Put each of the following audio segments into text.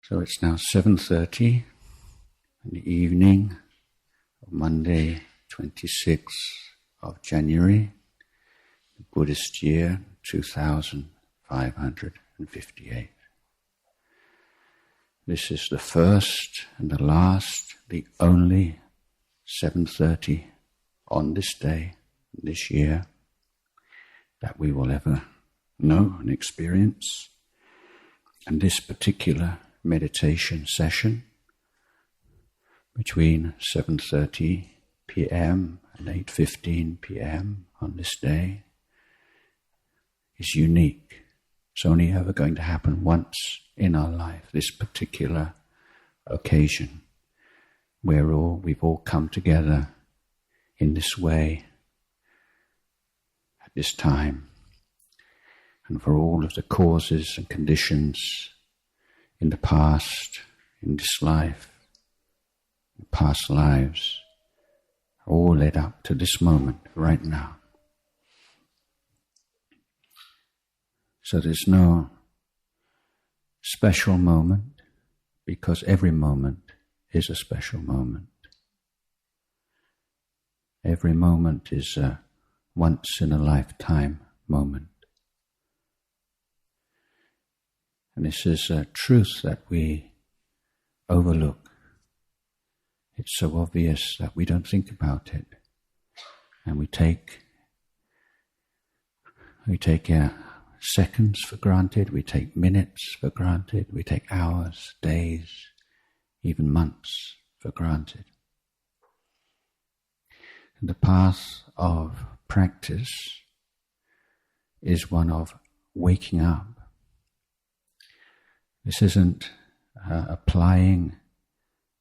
So it's now 7:30 in the evening of Monday, 26th of January, the Buddhist year 2558. This is the first and the last, the only 7:30 on this day, this year, that we will ever know and experience. And this particular meditation session between 7:30 p.m. and 8:15 p.m. on this day is unique. It's only ever going to happen once in our life, this particular occasion where we've all come together in this way at this time, and for all of the causes and conditions in the past, in this life, in past lives, all led up to this moment right now. So there's no special moment, because every moment is a special moment. Every moment is a once-in-a-lifetime moment. And this is a truth that we overlook. It's so obvious that we don't think about it. And we take seconds for granted, we take minutes for granted, we take hours, days, even months for granted. And the path of practice is one of waking up. This isn't applying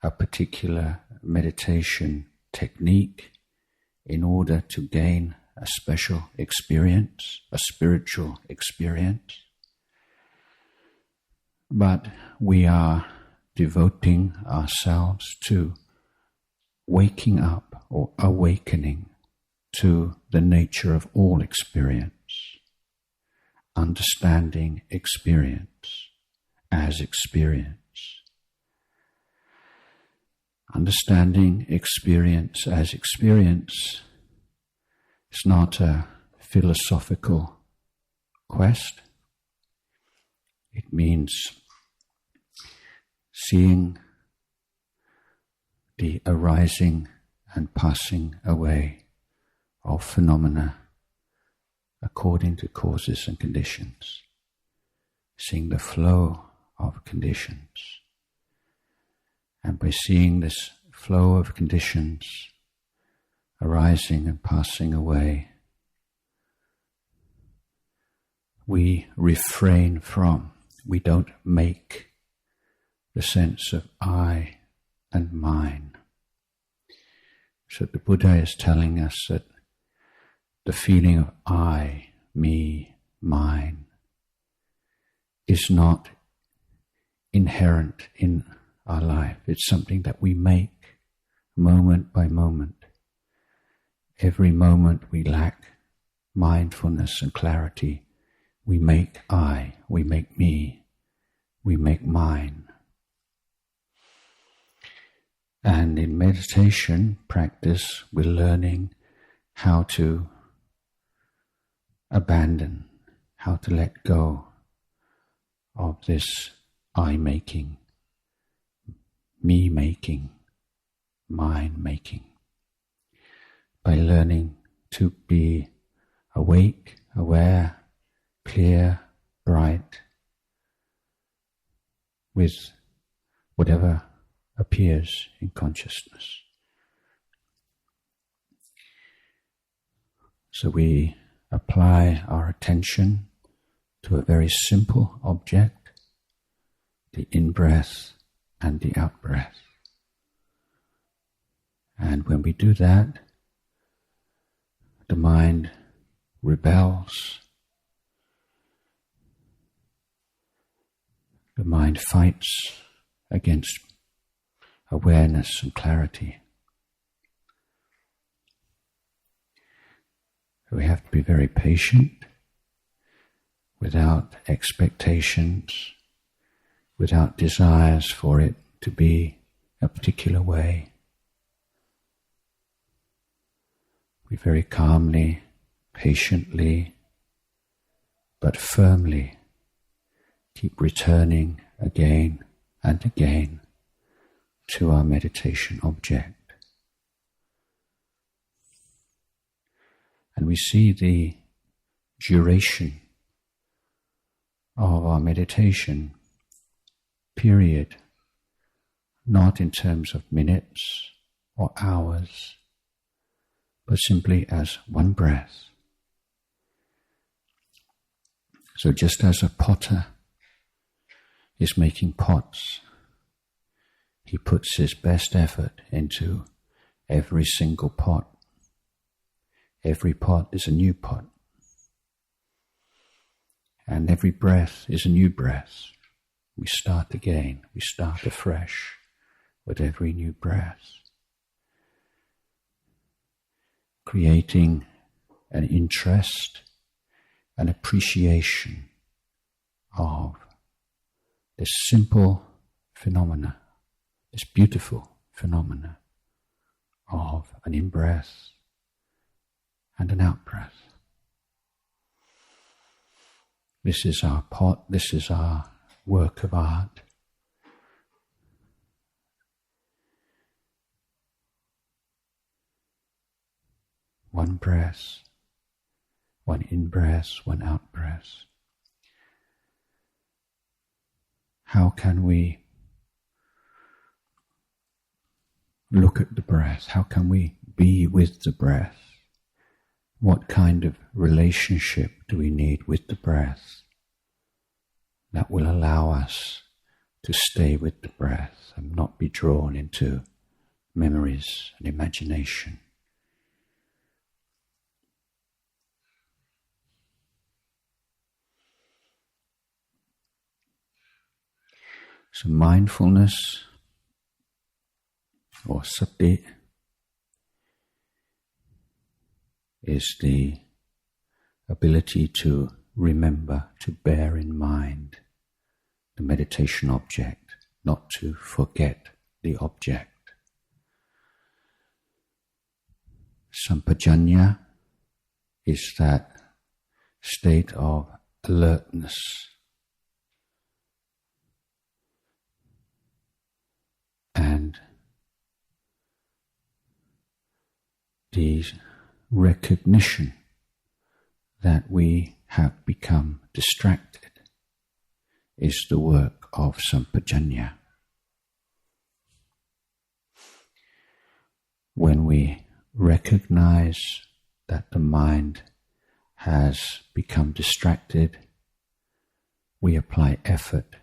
a particular meditation technique in order to gain a special experience, a spiritual experience, but we are devoting ourselves to waking up or awakening to the nature of all experience, understanding experience as experience. Understanding experience as experience is not a philosophical quest. It means seeing the arising and passing away of phenomena according to causes and conditions, seeing the flow of conditions. And by seeing this flow of conditions arising and passing away, we refrain from, we don't make the sense of I and mine. So the Buddha is telling us that the feeling of I, me, mine is not inherent in our life. It's something that we make moment by moment. Every moment we lack mindfulness and clarity, we make I, we make me, we make mine. And in meditation practice, we're learning how to abandon, how to let go of this I-making, me-making, mine-making, by learning to be awake, aware, clear, bright, with whatever appears in consciousness. So we apply our attention to a very simple object, the in-breath and the out-breath. And when we do that, the mind rebels. The mind fights against awareness and clarity. We have to be very patient, without expectations, without desires for it to be a particular way. We very calmly, patiently, but firmly keep returning again and again to our meditation object. And we see the duration of our meditation period, not in terms of minutes or hours, but simply as one breath. So just as a potter is making pots, he puts his best effort into every single pot. Every pot is a new pot. And every breath is a new breath. We start again, we start afresh with every new breath, creating an interest, an appreciation of this simple phenomena, this beautiful phenomena of an in-breath and an out-breath. This is our pot, this is our work of art. One breath, one in-breath, one out-breath. How can we look at the breath? How can we be with the breath? What kind of relationship do we need with the breath that will allow us to stay with the breath and not be drawn into memories and imagination? So mindfulness or sati is the ability to remember, to bear in mind the meditation object, not to forget the object. Sampajanya is that state of alertness, and the recognition that we have become distracted is the work of sampajanya. When we recognize that the mind has become distracted, we apply effort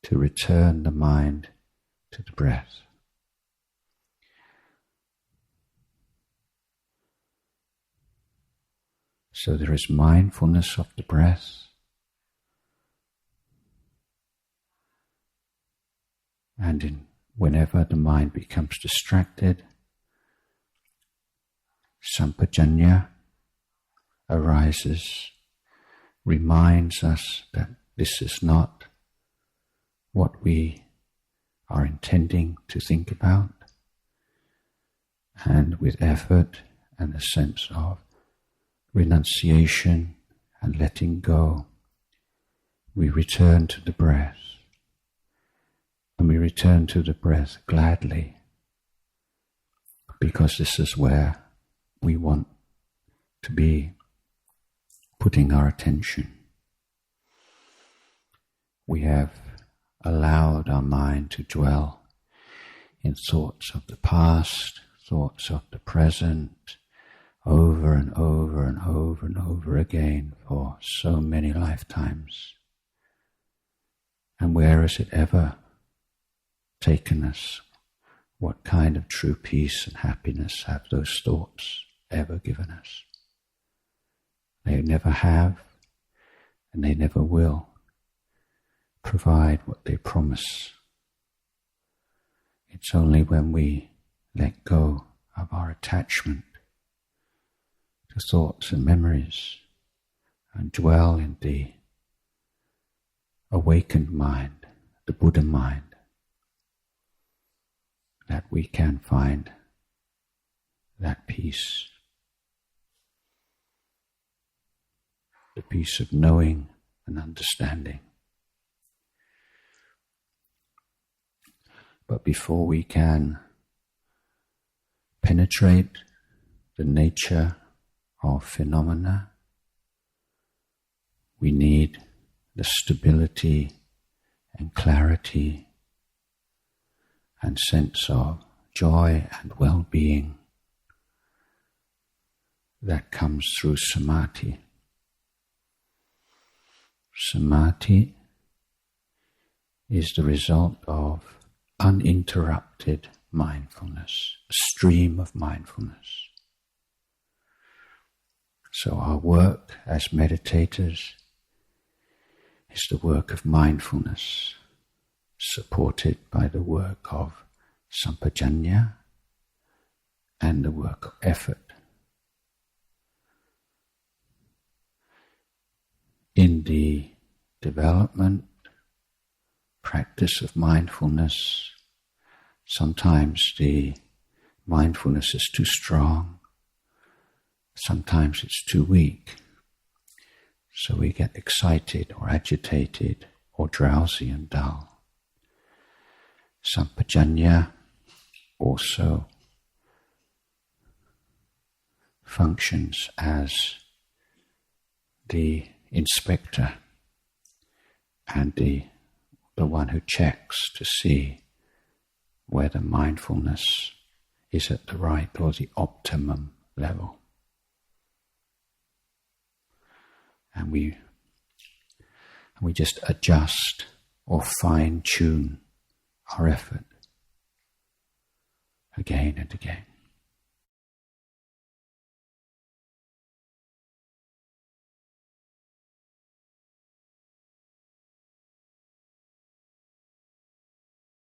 to return the mind to the breath. So there is mindfulness of the breath, and whenever the mind becomes distracted, sampajanya arises, reminds us that this is not what we are intending to think about, and with effort and a sense of renunciation and letting go, we return to the breath, and we return to the breath gladly, because this is where we want to be putting our attention. We have allowed our mind to dwell in thoughts of the past, thoughts of the present, over and over and over and over again for so many lifetimes. And where has it ever taken us? What kind of true peace and happiness have those thoughts ever given us? They never have, and they never will provide what they promise It's only when we let go of our attachment to thoughts and memories and dwell in the awakened mind, the Buddha mind, that we can find that peace, the peace of knowing and understanding. But before we can penetrate the nature of phenomena, we need the stability and clarity and sense of joy and well-being that comes through samadhi. Samadhi is the result of uninterrupted mindfulness, a stream of mindfulness. So our work as meditators is the work of mindfulness, supported by the work of sampajanya and the work of effort. In the development, practice of mindfulness, sometimes the mindfulness is too strong, sometimes it's too weak. So we get excited or agitated or drowsy and dull. Sampajanya also functions as the inspector and the one who checks to see whether mindfulness is at the right or the optimum level. And we just adjust or fine-tune our effort again and again.